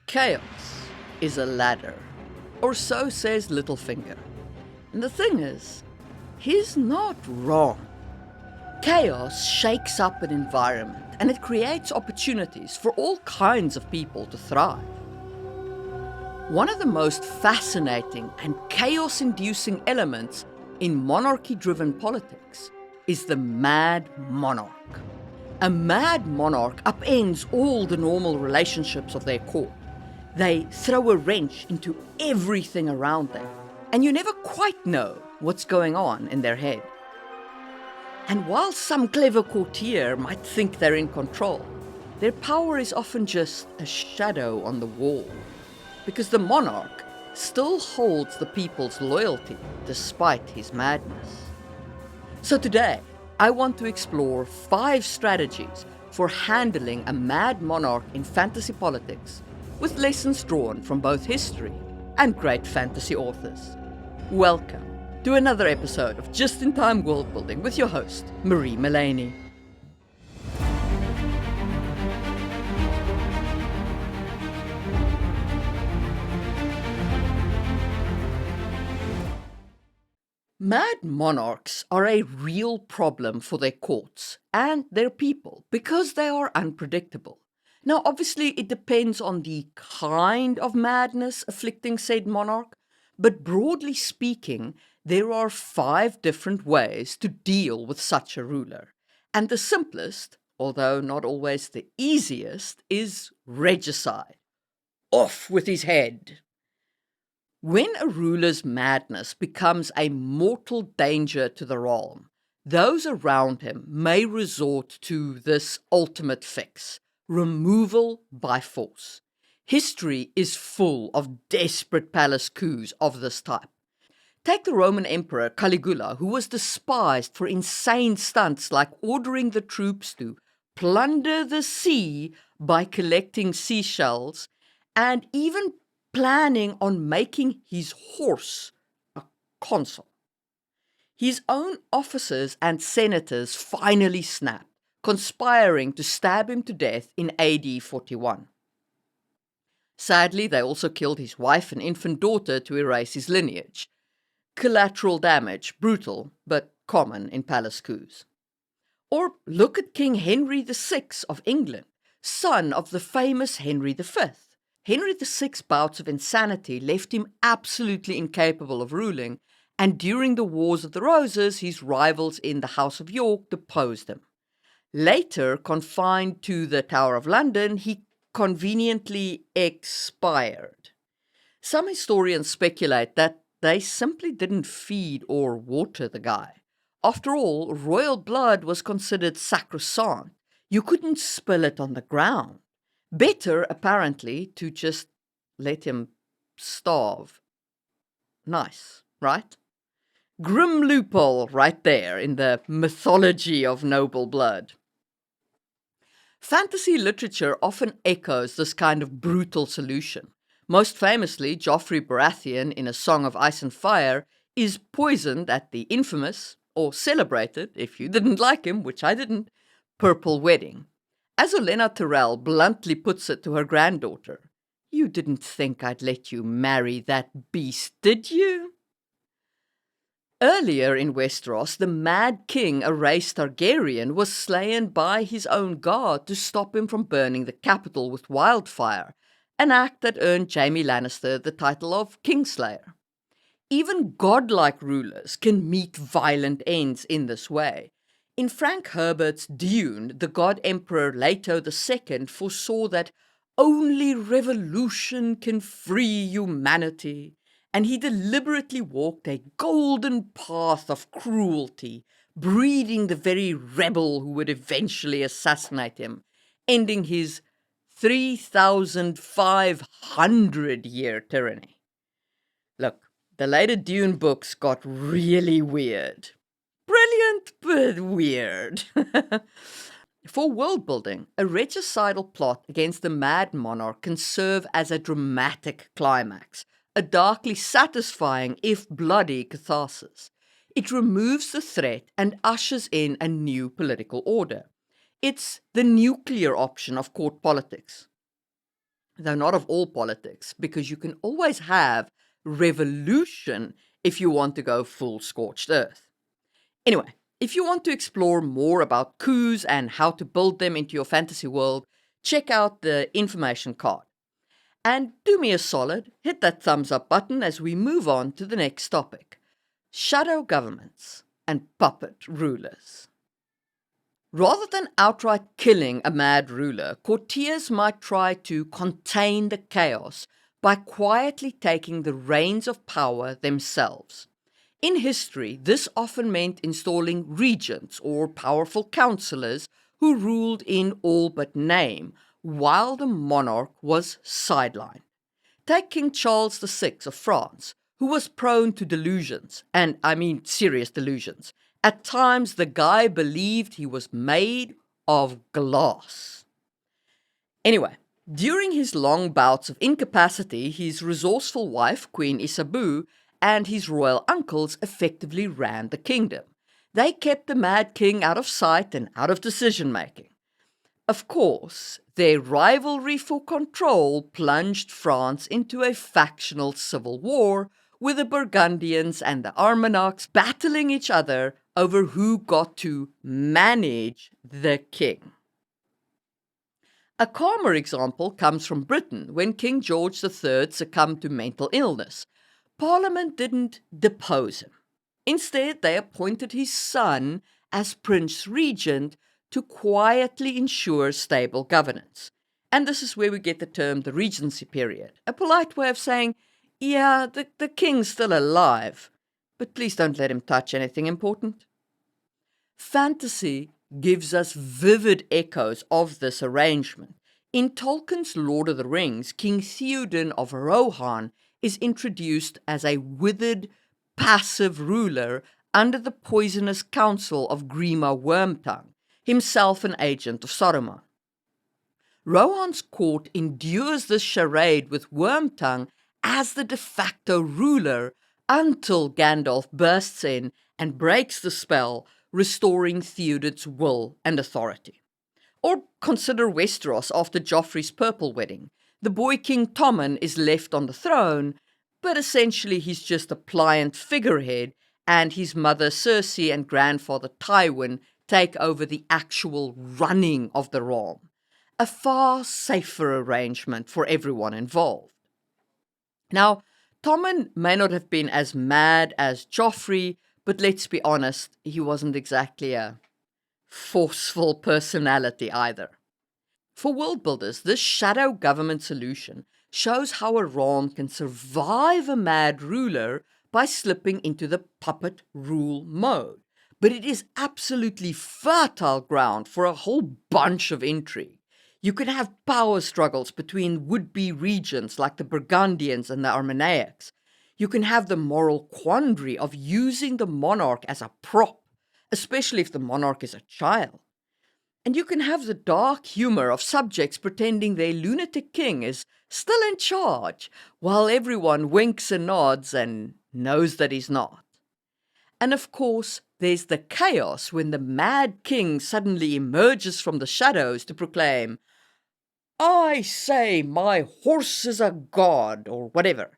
Chaos is a ladder, or so says Littlefinger. And the thing is, he's not wrong. Chaos shakes up an environment and it creates opportunities for all kinds of people to thrive. One of the most fascinating and chaos-inducing elements in monarchy-driven politics is the mad monarch. A mad monarch upends all the normal relationships of their court. They throw a wrench into everything around them, and you never quite know what's going on in their head. And while some clever courtier might think they're in control, their power is often just a shadow on the wall, because the monarch still holds the people's loyalty despite his madness. So today, I want to explore 5 strategies for handling a mad monarch in fantasy politics, with lessons drawn from both history and great fantasy authors. Welcome to another episode of Just in Time Worldbuilding with your host, Marie Mullaney. Mad monarchs are a real problem for their courts and their people because they are unpredictable. Now, obviously, it depends on the kind of madness afflicting said monarch, but broadly speaking, there are 5 different ways to deal with such a ruler. And the simplest, although not always the easiest, is regicide. Off with his head! When a ruler's madness becomes a mortal danger to the realm, those around him may resort to this ultimate fix: removal by force. History is full of desperate palace coups of this type. Take the Roman Emperor Caligula, who was despised for insane stunts like ordering the troops to plunder the sea by collecting seashells, and even planning on making his horse a consul. His own officers and senators finally snapped, conspiring to stab him to death in AD 41. Sadly, they also killed his wife and infant daughter to erase his lineage. Collateral damage, brutal, but common in palace coups. Or look at King Henry VI of England, son of the famous Henry V. Henry VI's bouts of insanity left him absolutely incapable of ruling, and during the Wars of the Roses, his rivals in the House of York deposed him. Later, confined to the Tower of London, he conveniently expired. Some historians speculate that they simply didn't feed or water the guy. After all, royal blood was considered sacrosanct. You couldn't spill it on the ground. Better, apparently, to just let him starve. Nice, right? Grim loophole right there in the mythology of noble blood. Fantasy literature often echoes this kind of brutal solution. Most famously, Joffrey Baratheon in A Song of Ice and Fire is poisoned at the infamous, or celebrated, if you didn't like him, which I didn't, purple wedding. As Olenna Tyrell bluntly puts it to her granddaughter, "You didn't think I'd let you marry that beast, did you?" Earlier in Westeros, the Mad King Aerys Targaryen was slain by his own guard to stop him from burning the capital with wildfire, an act that earned Jaime Lannister the title of Kingslayer. Even godlike rulers can meet violent ends in this way. In Frank Herbert's Dune, the god emperor Leto II foresaw that only revolution can free humanity, and he deliberately walked a golden path of cruelty, breeding the very rebel who would eventually assassinate him, ending his 3,500-year tyranny. Look, the later Dune books got really weird. Brilliant, but weird. For world building, a regicidal plot against the mad monarch can serve as a dramatic climax, a darkly satisfying, if bloody, catharsis. It removes the threat and ushers in a new political order. It's the nuclear option of court politics. though not of all politics, because you can always have revolution if you want to go full scorched earth. Anyway, if you want to explore more about coups and how to build them into your fantasy world, check out the information card. And do me a solid, hit that thumbs up button as we move on to the next topic: shadow governments and puppet rulers. Rather than outright killing a mad ruler, courtiers might try to contain the chaos by quietly taking the reins of power themselves. In history, this often meant installing regents or powerful councillors who ruled in all but name, while the monarch was sidelined. Take King Charles VI of France, who was prone to delusions, and I mean serious delusions. At times, the guy believed he was made of glass. Anyway, during his long bouts of incapacity, his resourceful wife, Queen Isabeau, and his royal uncles effectively ran the kingdom. They kept the Mad King out of sight and out of decision-making. Of course, their rivalry for control plunged France into a factional civil war, with the Burgundians and the Armagnacs battling each other over who got to manage the king. A calmer example comes from Britain when King George III succumbed to mental illness. Parliament didn't depose him. Instead, they appointed his son as Prince Regent to quietly ensure stable governance. And this is where we get the term the Regency period, a polite way of saying, yeah, the king's still alive, but please don't let him touch anything important. Fantasy gives us vivid echoes of this arrangement. In Tolkien's Lord of the Rings, King Theoden of Rohan is introduced as a withered, passive ruler under the poisonous counsel of Grima Wormtongue, himself an agent of Saruman. Rohan's court endures this charade with Wormtongue as the de facto ruler until Gandalf bursts in and breaks the spell, restoring Theoden's will and authority. Or consider Westeros after Joffrey's Purple Wedding. The boy King Tommen is left on the throne, but essentially he's just a pliant figurehead, and his mother Cersei and grandfather Tywin take over the actual running of the realm. A far safer arrangement for everyone involved. Now, Tommen may not have been as mad as Joffrey, but let's be honest, he wasn't exactly a forceful personality either. For world builders, this shadow government solution shows how a realm can survive a mad ruler by slipping into the puppet rule mode. But it is absolutely fertile ground for a whole bunch of intrigue. You can have power struggles between would-be regents like the Burgundians and the Armagnacs. You can have the moral quandary of using the monarch as a prop, especially if the monarch is a child. And you can have the dark humor of subjects pretending their lunatic king is still in charge, while everyone winks and nods and knows that he's not. And of course, there's the chaos when the mad king suddenly emerges from the shadows to proclaim, "I say my horse is a god," or whatever.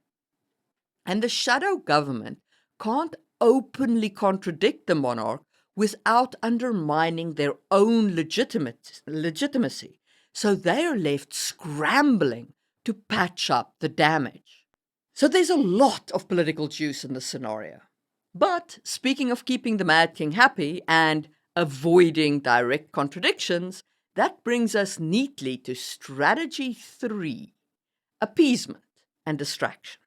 And the shadow government can't openly contradict the monarch without undermining their own legitimacy. So they are left scrambling to patch up the damage. So there's a lot of political juice in this scenario. But speaking of keeping the Mad King happy and avoiding direct contradictions, that brings us neatly to strategy 3, appeasement and distraction.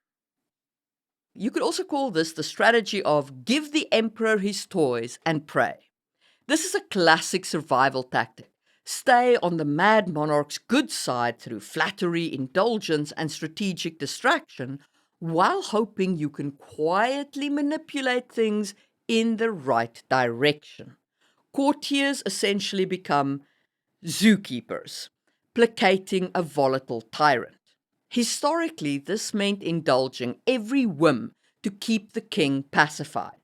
You could also call this the strategy of give the emperor his toys and pray. This is a classic survival tactic. Stay on the mad monarch's good side through flattery, indulgence, and strategic distraction, while hoping you can quietly manipulate things in the right direction. Courtiers essentially become zookeepers, placating a volatile tyrant. Historically, this meant indulging every whim to keep the king pacified.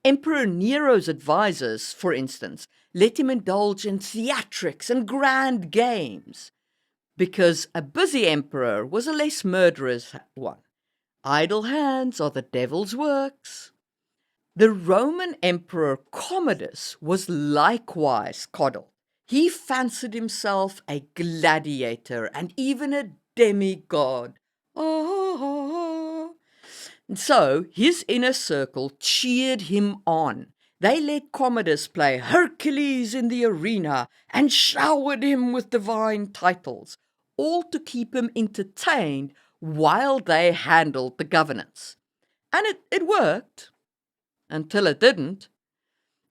Emperor Nero's advisors, for instance, let him indulge in theatrics and grand games. because a busy emperor was a less murderous one. Idle hands are the devil's works. The Roman Emperor Commodus was likewise coddled. He fancied himself a gladiator and even a demigod. Ah. So his inner circle cheered him on. They let Commodus play Hercules in the arena and showered him with divine titles, all to keep him entertained while they handled the governance. And it worked, until it didn't.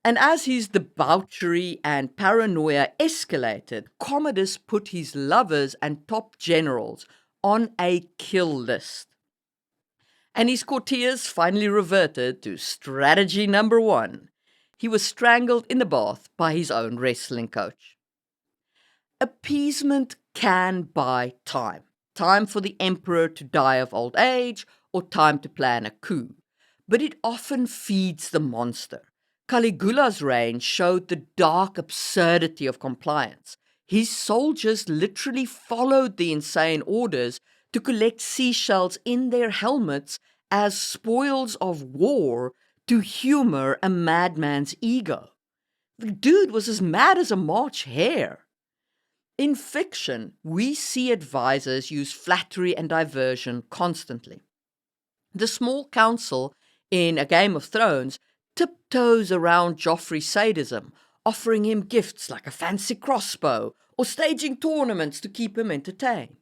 And as his debauchery and paranoia escalated, Commodus put his lovers and top generals on a kill list. And his courtiers finally reverted to strategy number 1. He was strangled in the bath by his own wrestling coach. Appeasement can buy time. Time for the emperor to die of old age, or time to plan a coup. But it often feeds the monster. Caligula's reign showed the dark absurdity of compliance. His soldiers literally followed the insane orders to collect seashells in their helmets as spoils of war to humor a madman's ego. The dude was as mad as a March hare. In fiction, we see advisors use flattery and diversion constantly. The small council in A Game of Thrones tiptoes around Joffrey's sadism, offering him gifts like a fancy crossbow or staging tournaments to keep him entertained.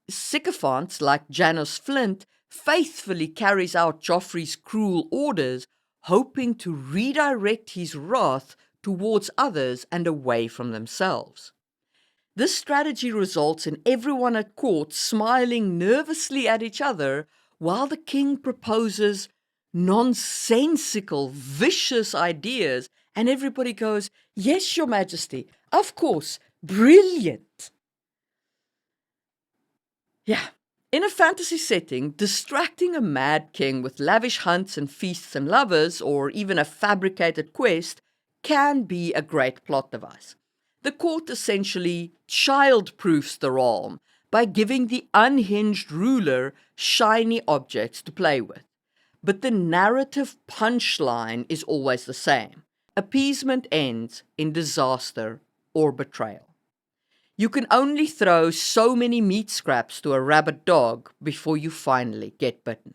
Sycophants like Janos Flint faithfully carries out Joffrey's cruel orders, hoping to redirect his wrath towards others and away from themselves. This strategy results in everyone at court smiling nervously at each other while the king proposes nonsensical, vicious ideas, and everybody goes, "Yes, your majesty, of course, brilliant." Yeah, in a fantasy setting, distracting a mad king with lavish hunts and feasts and lovers, or even a fabricated quest, can be a great plot device. The court essentially child-proofs the realm by giving the unhinged ruler shiny objects to play with. But the narrative punchline is always the same. Appeasement ends in disaster or betrayal. You can only throw so many meat scraps to a rabid dog before you finally get bitten.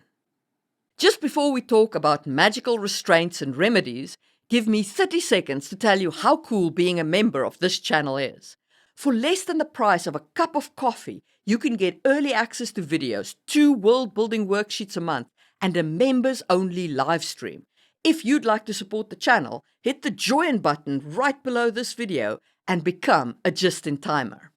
Just before we talk about magical restraints and remedies, give me 30 seconds to tell you how cool being a member of this channel is. For less than the price of a cup of coffee, you can get early access to videos, 2 world building worksheets a month, and a members-only live stream. If you'd like to support the channel, hit the join button right below this video and become a just-in-timer.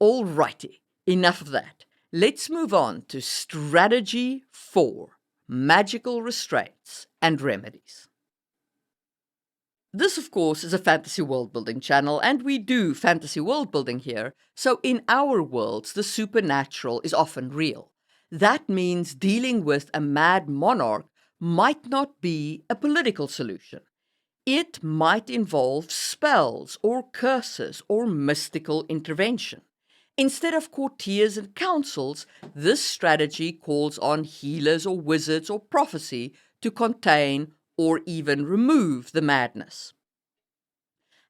Alrighty, enough of that. Let's move on to Strategy 4, Magical Restraints and Remedies. This, of course, is a fantasy world building channel, and we do fantasy world building here, so in our worlds, the supernatural is often real. That means dealing with a mad monarch might not be a political solution. It might involve spells or curses or mystical intervention. Instead of courtiers and councils, this strategy calls on healers or wizards or prophecy to contain or even remove the madness.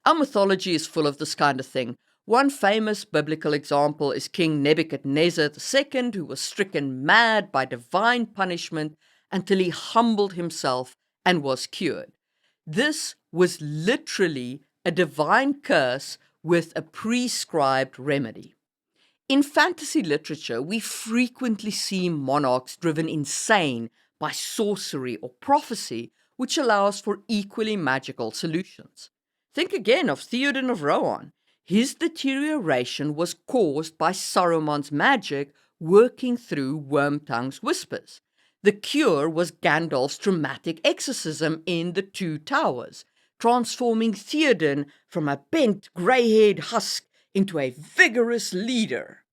Our mythology is full of this kind of thing. One famous biblical example is King Nebuchadnezzar II, who was stricken mad by divine punishment until he humbled himself and was cured. This was literally a divine curse with a prescribed remedy. In fantasy literature, we frequently see monarchs driven insane by sorcery or prophecy, which allows for equally magical solutions. Think again of Theoden of Rohan. His deterioration was caused by Saruman's magic working through Wormtongue's whispers. The cure was Gandalf's dramatic exorcism in The Two Towers, transforming Theoden from a bent, grey-haired husk into a vigorous leader.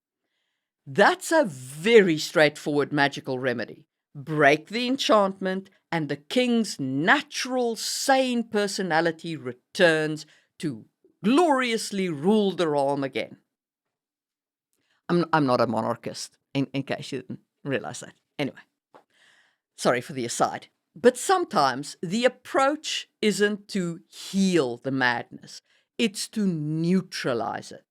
That's a very straightforward magical remedy. Break the enchantment, and the king's natural, sane personality returns to gloriously rule the realm again. I'm not a monarchist, in case you didn't realize that. Anyway, sorry for the aside. But sometimes the approach isn't to heal the madness, it's to neutralize it.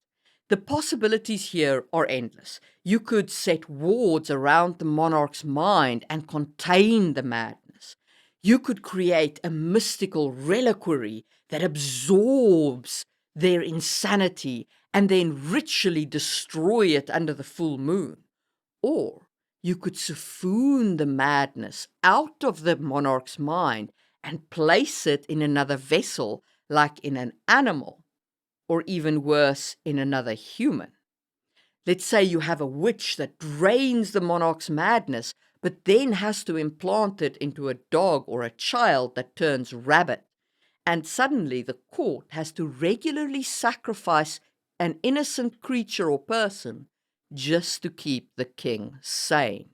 The possibilities here are endless. You could set wards around the monarch's mind and contain the madness. You could create a mystical reliquary that absorbs their insanity and then ritually destroy it under the full moon. Or you could siphon the madness out of the monarch's mind and place it in another vessel, like in an animal, or even worse, in another human. Let's say you have a witch that drains the monarch's madness, but then has to implant it into a dog or a child that turns rabbit. And suddenly the court has to regularly sacrifice an innocent creature or person just to keep the king sane.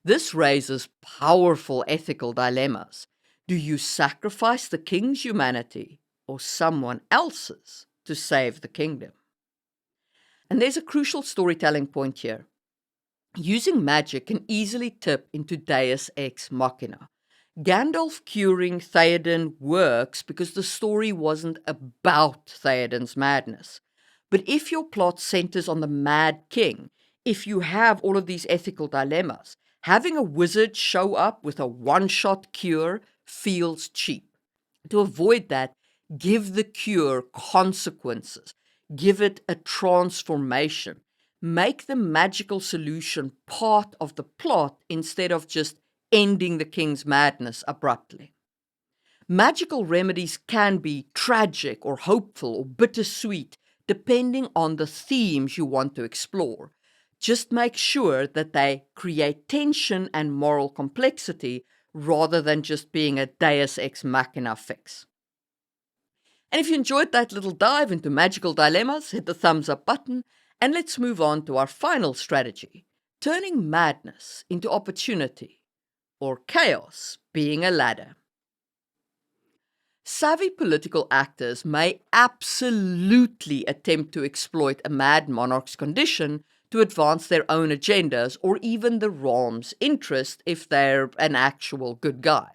This raises powerful ethical dilemmas. Do you sacrifice the king's humanity or someone else's to save the kingdom? And there's a crucial storytelling point here. Using magic can easily tip into deus ex machina. Gandalf curing Theoden works because the story wasn't about Theoden's madness. But if your plot centers on the Mad King, if you have all of these ethical dilemmas, having a wizard show up with a one-shot cure feels cheap. To avoid that, give the cure consequences. Give it a transformation. Make the magical solution part of the plot instead of just ending the king's madness abruptly. Magical remedies can be tragic or hopeful or bittersweet, depending on the themes you want to explore. Just make sure that they create tension and moral complexity rather than just being a deus ex machina fix. And if you enjoyed that little dive into magical dilemmas, hit the thumbs up button, and let's move on to our final strategy, turning madness into opportunity, or chaos being a ladder. Savvy political actors may absolutely attempt to exploit a mad monarch's condition to advance their own agendas or even the realm's interest if they're an actual good guy.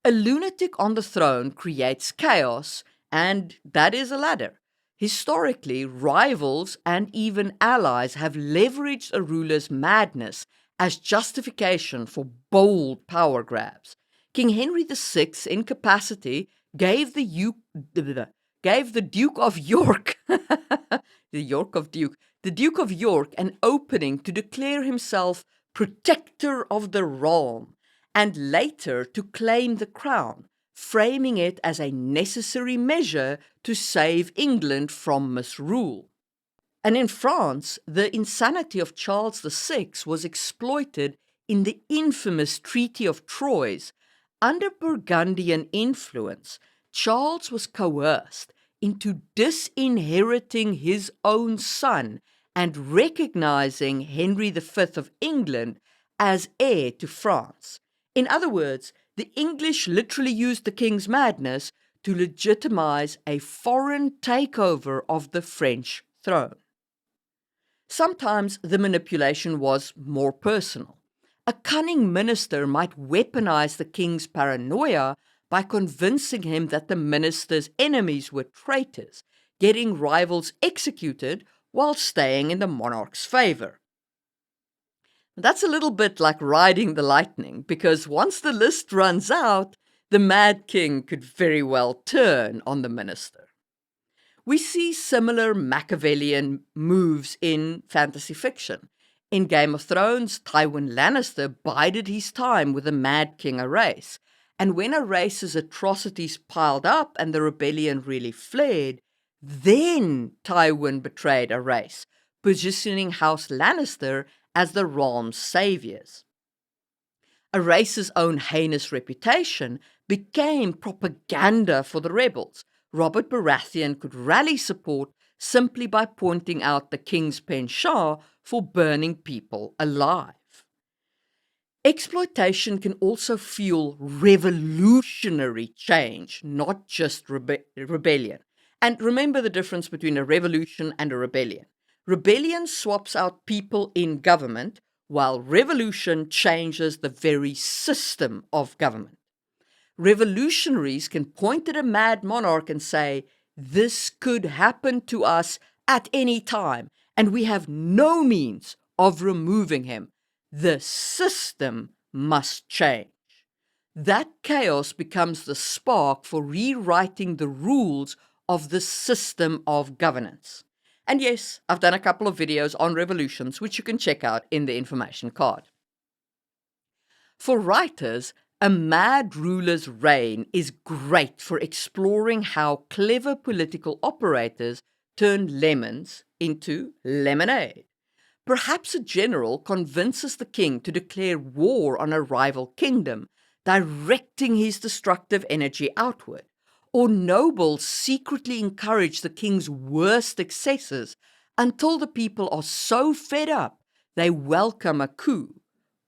A lunatic on the throne creates chaos, and that is a ladder. Historically, rivals and even allies have leveraged a ruler's madness as justification for bold power grabs. King Henry VI's incapacity gave the Duke of York, the Duke of York an opening to declare himself protector of the realm, and later to claim the crown, framing it as a necessary measure to save England from misrule. And in France, the insanity of Charles VI was exploited in the infamous Treaty of Troyes. Under Burgundian influence, Charles was coerced into disinheriting his own son and recognizing Henry V of England as heir to France. In other words, the English literally used the king's madness to legitimize a foreign takeover of the French throne. Sometimes the manipulation was more personal. A cunning minister might weaponize the king's paranoia by convincing him that the minister's enemies were traitors, getting rivals executed while staying in the monarch's favor. That's a little bit like riding the lightning, because once the list runs out, the Mad King could very well turn on the minister. We see similar Machiavellian moves in fantasy fiction. In Game of Thrones, Tywin Lannister bided his time with the Mad King Aerys, and when Aerys's atrocities piled up and the rebellion really flared, then Tywin betrayed Aerys, positioning House Lannister as the realm's saviors. Aerys's own heinous reputation became propaganda for the rebels. Robert Baratheon could rally support simply by pointing out the king's penchant for burning people alive. Exploitation can also fuel revolutionary change, not just rebellion. And remember the difference between a revolution and a rebellion. Rebellion swaps out people in government, while revolution changes the very system of government. Revolutionaries can point at a mad monarch and say, "This could happen to us at any time, and we have no means of removing him. The system must change." That chaos becomes the spark for rewriting the rules of the system of governance. And yes, I've done a couple of videos on revolutions, which you can check out in the information card. For writers, a mad ruler's reign is great for exploring how clever political operators turn lemons into lemonade. Perhaps a general convinces the king to declare war on a rival kingdom, directing his destructive energy outward. Or nobles secretly encourage the king's worst excesses until the people are so fed up they welcome a coup.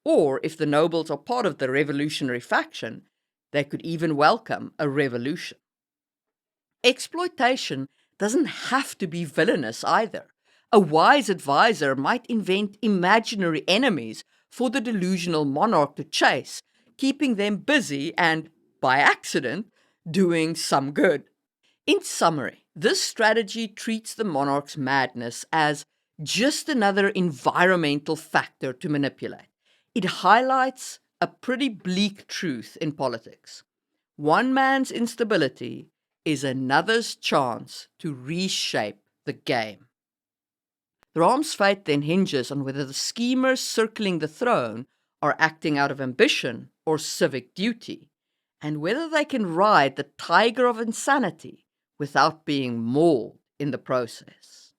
Or if the nobles are part of the revolutionary faction, they could even welcome a revolution. Exploitation doesn't have to be villainous either. A wise advisor might invent imaginary enemies for the delusional monarch to chase, keeping them busy and, by accident, doing some good. In summary, this strategy treats the monarch's madness as just another environmental factor to manipulate. It highlights a pretty bleak truth in politics. One man's instability is another's chance to reshape the game. The Ram's fate then hinges on whether the schemers circling the throne are acting out of ambition or civic duty, and whether they can ride the tiger of insanity without being mauled in the process.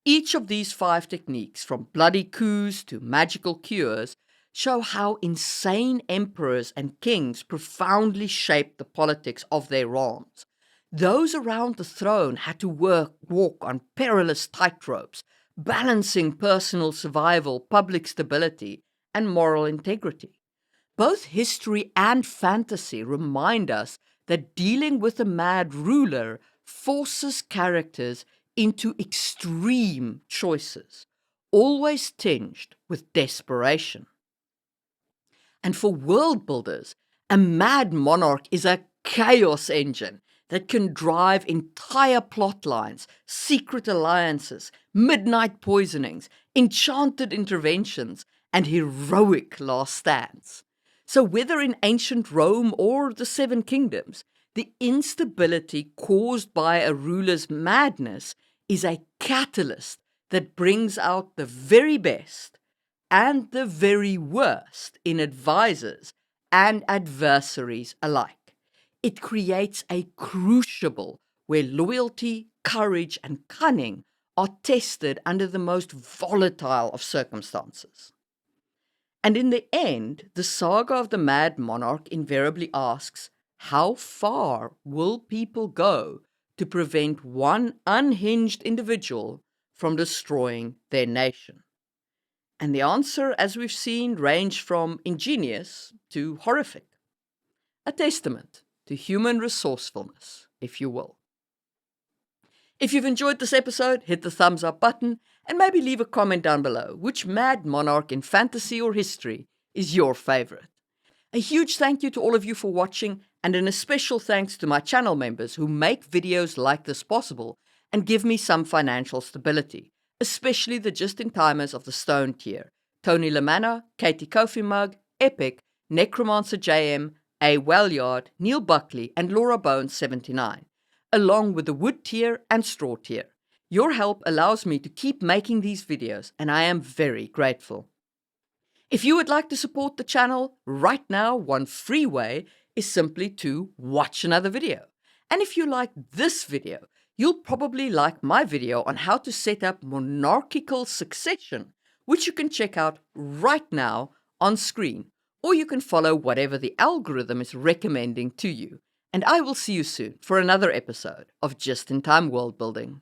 Each of these 5 techniques, from bloody coups to magical cures, show how insane emperors and kings profoundly shaped the politics of their realms. Those around the throne had to walk on perilous tightropes, balancing personal survival, public stability, and moral integrity. Both history and fantasy remind us that dealing with a mad ruler forces characters into extreme choices, always tinged with desperation. And for world builders, a mad monarch is a chaos engine that can drive entire plot lines, secret alliances, midnight poisonings, enchanted interventions, and heroic last stands. So whether in ancient Rome or the Seven Kingdoms, the instability caused by a ruler's madness is a catalyst that brings out the very best and the very worst in advisors and adversaries alike. It creates a crucible where loyalty, courage, and cunning are tested under the most volatile of circumstances. And in the end, the saga of the mad monarch invariably asks, how far will people go to prevent one unhinged individual from destroying their nation? And the answer, as we've seen, ranged from ingenious to horrific. A testament to human resourcefulness, if you will. If you've enjoyed this episode, hit the thumbs up button and maybe leave a comment down below. Which mad monarch in fantasy or history is your favorite? A huge thank you to all of you for watching, and an especial thanks to my channel members who make videos like this possible and give me some financial stability, especially the just-in-timers of the Stone tier: Tony Lamanna, Katie Kofi Mug, Epic, Necromancer JM, A. Wellyard, Neil Buckley, and Laura Bones 79, along with the Wood tier and Straw tier. Your help allows me to keep making these videos, and I am very grateful. If you would like to support the channel, right now one free way is simply to watch another video. And if you like this video, you'll probably like my video on how to set up monarchical succession, which you can check out right now on screen, or you can follow whatever the algorithm is recommending to you. And I will see you soon for another episode of Just in Time World Building.